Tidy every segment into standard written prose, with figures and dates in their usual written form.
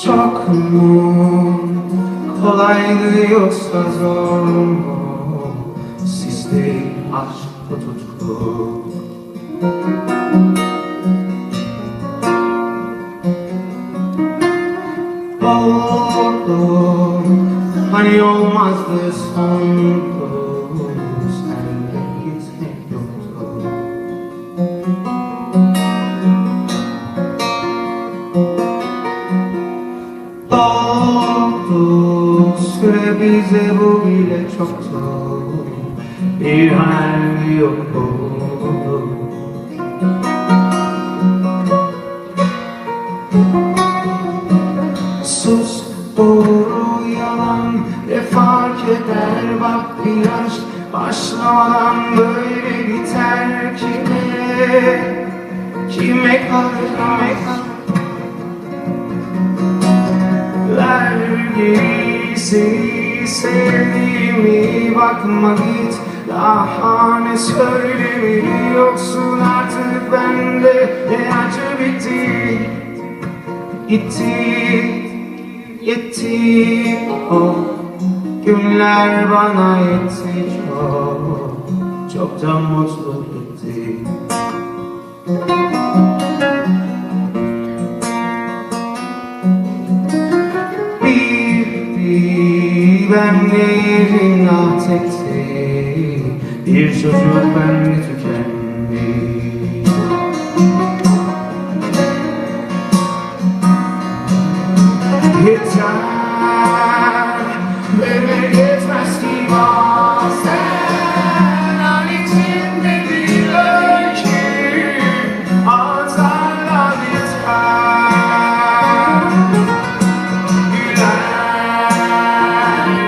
Çok mu kolaydı yoksa zor mu sizde aşk ve tutku? Oldu hani olmazdı sondu, sende gitmek yoktu. Oldu süre bize bu bile çoktu, bir hal yok oldu. Sus, doğru yalan ne fark eder, bak bir aşk başlamadan böyle biter. Kime kalır, ver gerisi sevdiğimi, bakma git daha ne söylemeli yoksun artık bende, ne acı bitti. Yetti o günler bana yetti, çoktan mutlu gitti. Ben değilim ah tekti, bir çocuk bende tükendi. Yeter, bebe yetmez ki bazen an içinde bir öykü azarla biter. Güler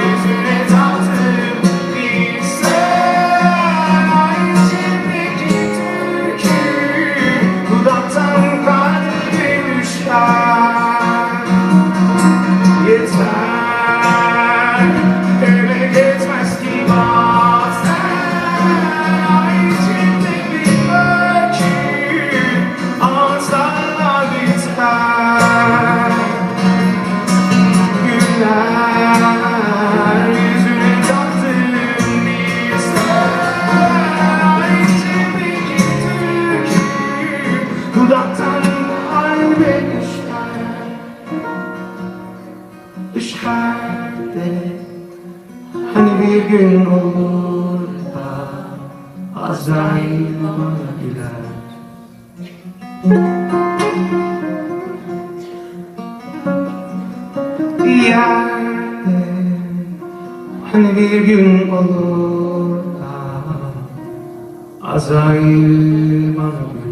yüzüne taktım bir sen, an içindeki türkü dudaktan kalbe düşer. Yeter, öyle geçmez ki bazen ay içinde bir öykü ağızlarla biter. Güller yüzüne taktım bir sen, ay içindeki türkü dudaktan kalbe düşer. Düşerde hani bir gün olur da Azrail bana güler. Bir yerde hani bir gün olur da Azrail bana güler.